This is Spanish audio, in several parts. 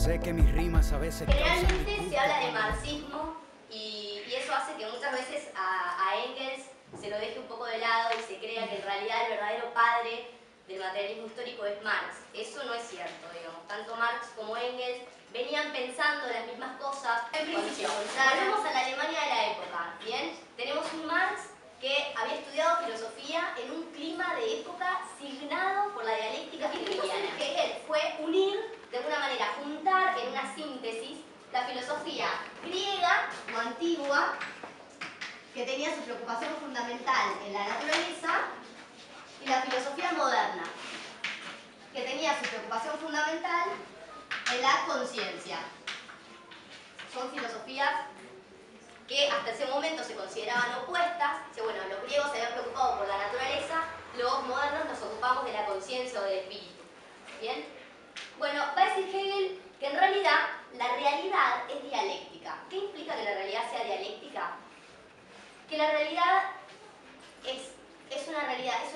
Sé que mis rimas a veces generalmente se habla de marxismo y eso hace que muchas veces a Engels se lo deje un poco de lado y se crea que en realidad el verdadero padre del materialismo histórico es Marx. Eso no es cierto, digamos. Tanto Marx como Engels venían pensando las mismas cosas. En principio, volvemos a la Alemania de la época, ¿bien? Tenemos un Marx que había estudiado filosofía en un clima de época signado por la dialéctica hegeliana. Hegel fue unir, de alguna manera, juntar en una síntesis la filosofía griega o antigua, que tenía su preocupación fundamental en la naturaleza, y la filosofía moderna, que tenía su preocupación fundamental en la conciencia. Son filosofías que hasta ese momento se consideraban opuestas. Bueno, los griegos se habían preocupado por la naturaleza, los modernos nos ocupamos de la conciencia o del espíritu. ¿Bien? Bueno, va a decir Hegel que en realidad la realidad es dialéctica. ¿Qué implica que la realidad sea dialéctica? Que la realidad es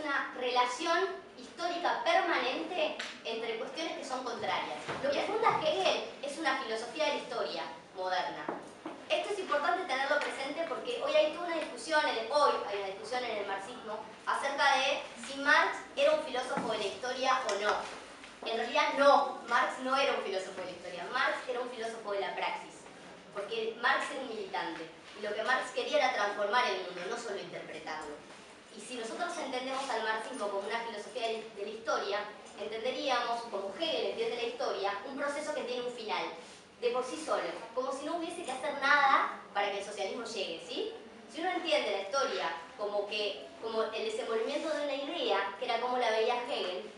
una relación histórica permanente entre cuestiones que son contrarias. Lo que funda Hegel es una filosofía de la historia moderna. Esto es importante tenerlo presente porque hoy hay una discusión en el marxismo acerca de si Marx era un filósofo de la historia o no. En realidad no, Marx no era un filósofo de la historia, Marx era un filósofo de la praxis, porque Marx era un militante y lo que Marx quería era transformar el mundo, no solo interpretarlo. Y si nosotros entendemos al marxismo como una filosofía de la historia, entenderíamos, como Hegel entiende la historia, un proceso que tiene un final, de por sí solo, como si no hubiese que hacer nada para que el socialismo llegue, ¿sí? Si uno entiende la historia como el desenvolvimiento de una idea, que era como la veía Hegel,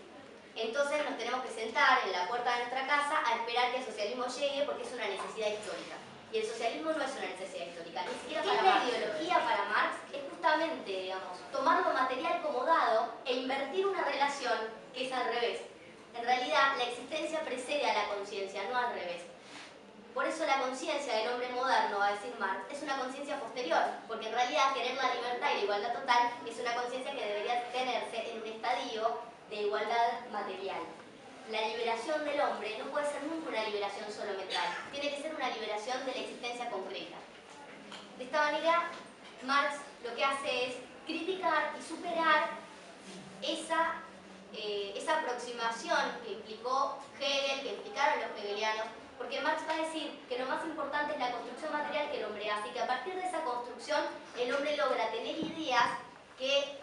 entonces nos tenemos que sentar en la puerta de nuestra casa a esperar que el socialismo llegue porque es una necesidad histórica. Y el socialismo no es una necesidad histórica, ni siquiera para Marx. La ideología para Marx es justamente, digamos, tomar lo material como dado e invertir una relación que es al revés. En realidad, la existencia precede a la conciencia, no al revés. Por eso la conciencia del hombre moderno, va a decir Marx, es una conciencia posterior, porque en realidad querer la libertad y la igualdad total es una conciencia que debería tenerse en un estadio de igualdad material. La liberación del hombre no puede ser nunca una liberación solo mental, tiene que ser una liberación de la existencia concreta. De esta manera, Marx lo que hace es criticar y superar esa aproximación que implicó Hegel, que implicaron los hegelianos, porque Marx va a decir que lo más importante es la construcción material que el hombre hace y que a partir de esa construcción el hombre logra tener ideas que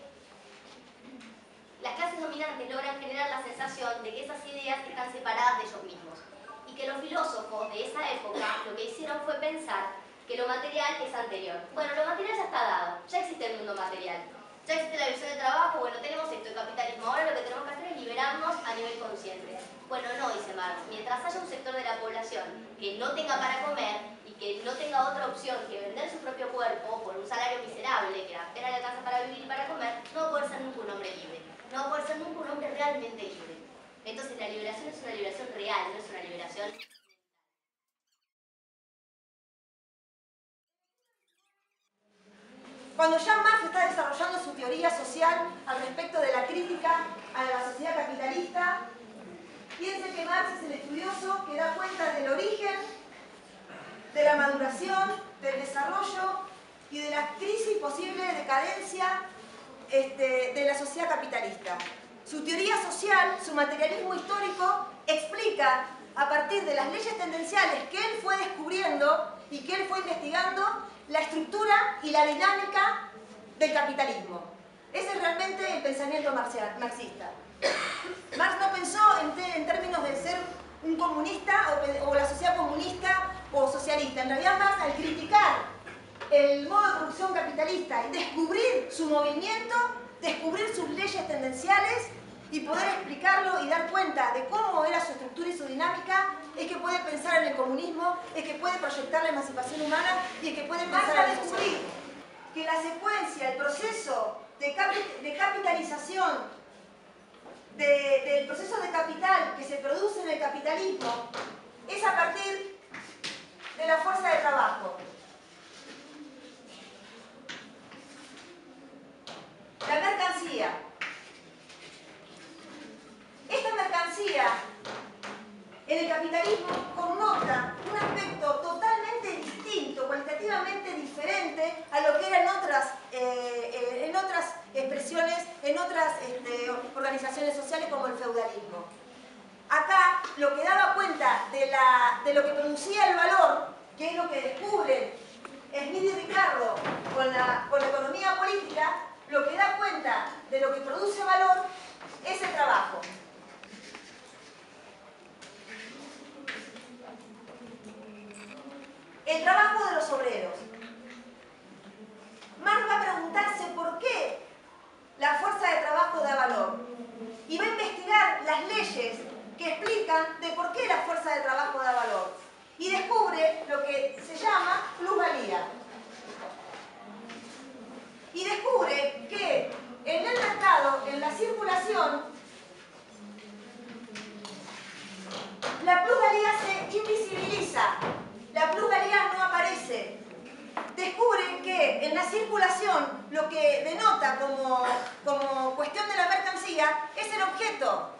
las clases dominantes logran generar la sensación de que esas ideas están separadas de ellos mismos y que los filósofos de esa época lo que hicieron fue pensar que lo material es anterior. Bueno, lo material ya está dado, ya existe el mundo material, ya existe la división de trabajo, bueno, tenemos esto, el capitalismo, ahora lo que tenemos que hacer es liberarnos a nivel consciente. Bueno, no, dice Marx, mientras haya un sector de la población que no tenga para comer y que no tenga otra opción que vender su propio cuerpo por un salario miserable que apenas le alcanza para vivir y para comer, no va a poder ser nunca un hombre libre, no va a poder ser nunca un hombre realmente libre. Entonces la liberación es una liberación real, no es una liberación... Cuando ya Marx está desarrollando su teoría social al respecto de la crítica a la sociedad capitalista, piense que Marx es el estudioso que da cuenta del origen, de la maduración, del desarrollo y de la crisis posible de decadencia de la sociedad capitalista. Su teoría social, su materialismo histórico, explica a partir de las leyes tendenciales que él fue descubriendo y que él fue investigando la estructura y la dinámica del capitalismo. Ese es realmente el pensamiento marxista. Marx no pensó en términos de ser un comunista o la sociedad comunista o socialista. En realidad Marx, al criticar el modo de producción capitalista y descubrir su movimiento, descubrir sus leyes tendenciales y poder explicarlo y dar cuenta de cómo era su estructura y su dinámica, es que puede pensar en el comunismo, es que puede proyectar la emancipación humana y es que puede pensar a descubrir que la secuencia, el proceso de capitalización, del proceso de capital que se produce en el capitalismo es a partir de la fuerza de trabajo. La mercancía. Esta mercancía en el capitalismo, con otras organizaciones sociales como el feudalismo. Acá lo que daba cuenta de lo que producía el valor, que es lo que descubren Smith y Ricardo con la economía política, lo que da cuenta de lo que produce valor es el trabajo. El trabajo de los obreros. Marx va a preguntarse por qué la fuerza de trabajo da valor. Y va a investigar las leyes que explican de por qué la fuerza de trabajo da valor. Y descubre lo que se llama plusvalía. Y descubre que en el mercado, en la circulación, la plusvalía se invisibiliza. La plusvalía no aparece. Descubren que en la circulación lo que denota como cuestión de la mercancía es el objeto.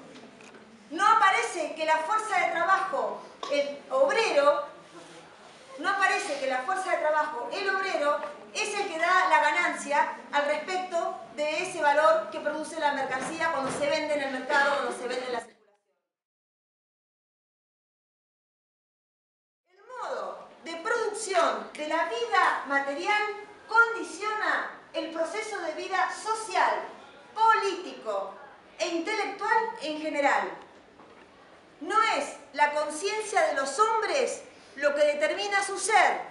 No aparece que la fuerza de trabajo, el obrero, no aparece que la fuerza de trabajo, el obrero, es el que da la ganancia al respecto de ese valor que produce la mercancía cuando se vende en el mercado, cuando se vende en la circulación. El modo de producción de la vida material condiciona el proceso de vida social, político e intelectual en general. No es la conciencia de los hombres lo que determina su ser.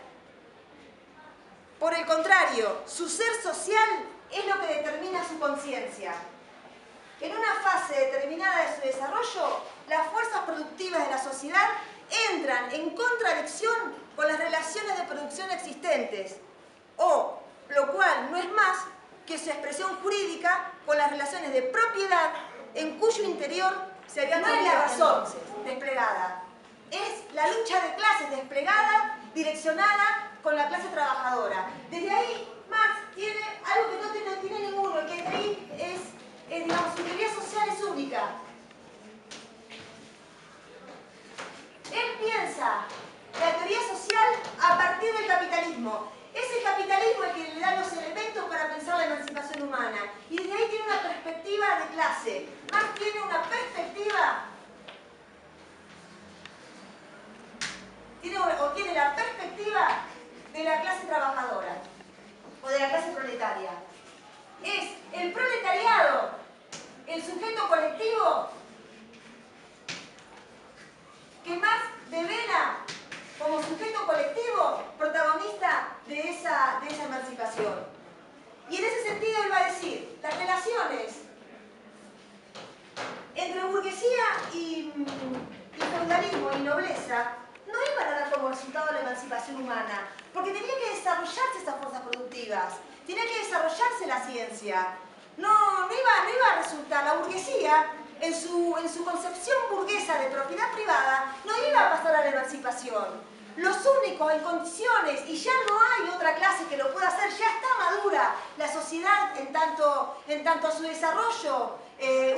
Por el contrario, su ser social es lo que determina su conciencia. En una fase determinada de su desarrollo, las fuerzas productivas de la sociedad entran en contradicción con las relaciones de producción existentes, o, lo cual no es más que su expresión jurídica con las relaciones de propiedad en cuyo interior se había no es la razón desplegada, es la lucha de clases desplegada, direccionada con la clase trabajadora. Desde ahí, Marx tiene algo que no tiene ninguno, y que de ahí digamos, su teoría social es única. Él piensa la teoría social a partir del capitalismo. Es el capitalismo el que le da los elementos para pensar la emancipación humana. Y desde ahí tiene una perspectiva de clase. Marx tiene una perspectiva, tiene la perspectiva de la clase trabajadora o de la clase proletaria. Es el proletariado, el sujeto colectivo que Marx devela como sujeto colectivo protagonista de esa emancipación. Y en ese sentido él va a decir, las relaciones entre burguesía y feudalismo y nobleza no iban a dar como resultado la emancipación humana, porque tenía que desarrollarse estas fuerzas productivas, tenía que desarrollarse la ciencia. No iba a resultar, la burguesía en su concepción burguesa de propiedad privada no iba a pasar a la emancipación. Los únicos en condiciones, y ya no hay otra clase que lo pueda hacer, ya está madura la sociedad en tanto a su desarrollo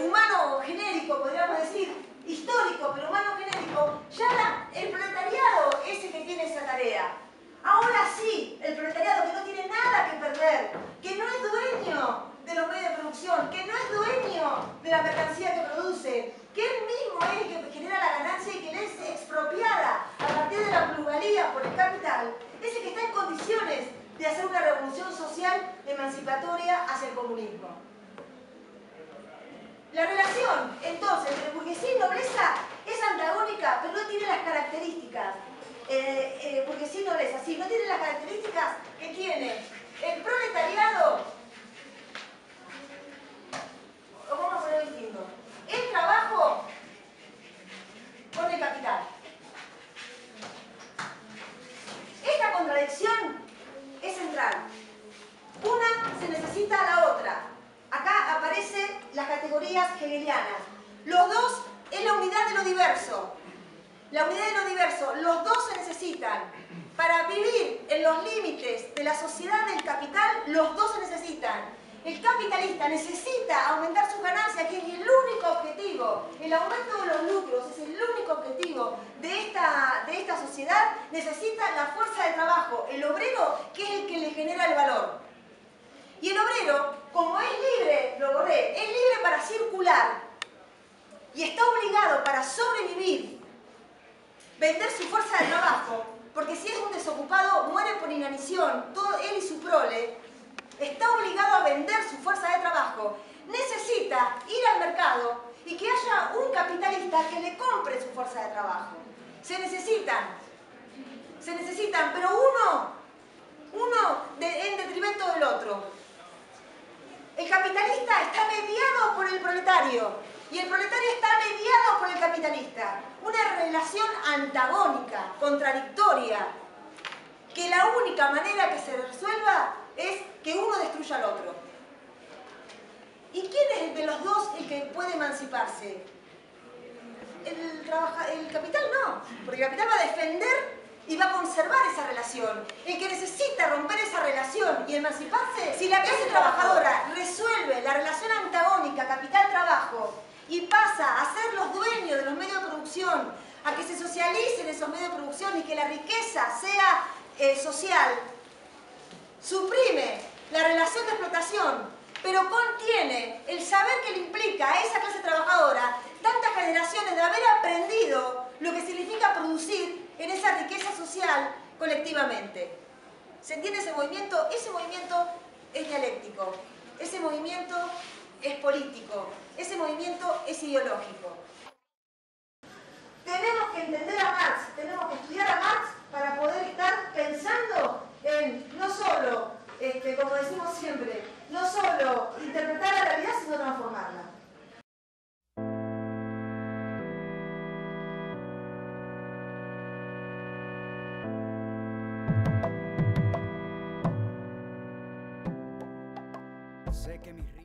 humano genérico, podríamos decir, histórico, pero humano genérico, ya el proletariado es el que tiene esa tarea. Ahora sí, el proletariado que no tiene nada que perder, que no es dueño de los medios de producción, que no es dueño de la mercancía que produce, que él mismo es el que genera la ganancia y que le es expropiada a partir de la plusvalía por el capital, es el que está en condiciones de hacer una revolución social emancipatoria hacia el comunismo. La relación, entonces, entre burguesía y nobleza es antagónica, pero no tiene las características. Burguesía y nobleza, sí, no tiene las características que tiene el proletariado, o vamos a ponerlo distinto, el trabajo con el capital. Esta contradicción es central. Una se necesita a la otra. Acá aparecen las categorías hegelianas. Los dos es la unidad de lo diverso. La unidad de lo diverso, los dos se necesitan. Para vivir en los límites de la sociedad del capital, los dos se necesitan. El capitalista necesita aumentar sus ganancias, que es el único objetivo. El aumento de los lucros es el único objetivo de esta sociedad. Necesita la fuerza de trabajo, el obrero, que es el que le genera el valor. Y el obrero, como es libre, lo borré, es libre para circular y está obligado para sobrevivir, vender su fuerza de trabajo, porque si es un desocupado muere por inanición, todo él y su prole, está obligado a vender su fuerza de trabajo, necesita ir al mercado y que haya un capitalista que le compre su fuerza de trabajo. Se necesitan, pero uno en detrimento del otro. El capitalista está mediado por el proletario y el proletario está mediado por el capitalista. Una relación antagónica, contradictoria, que la única manera que se resuelva es que uno destruya al otro. ¿Y quién es el de los dos el que puede emanciparse? El capital no, porque el capital va a defender y va a conservar esa relación. El que necesita romper esa relación y emanciparse, si la clase trabajadora resuelve la relación antagónica capital-trabajo y pasa a ser los dueños de los medios de producción, a que se socialicen esos medios de producción y que la riqueza sea social, suprime la relación de explotación, pero contiene el saber que le implica a esa clase trabajadora tantas generaciones de haber aprendido lo que significa producir en esa riqueza social colectivamente. ¿Se entiende ese movimiento? Ese movimiento es dialéctico, ese movimiento es político, ese movimiento es ideológico. Tenemos que entender a Marx, tenemos que estudiar a Marx para poder estar pensando en no solo, como decimos siempre, no solo interpretar la realidad, sino transformarla. Sé que mis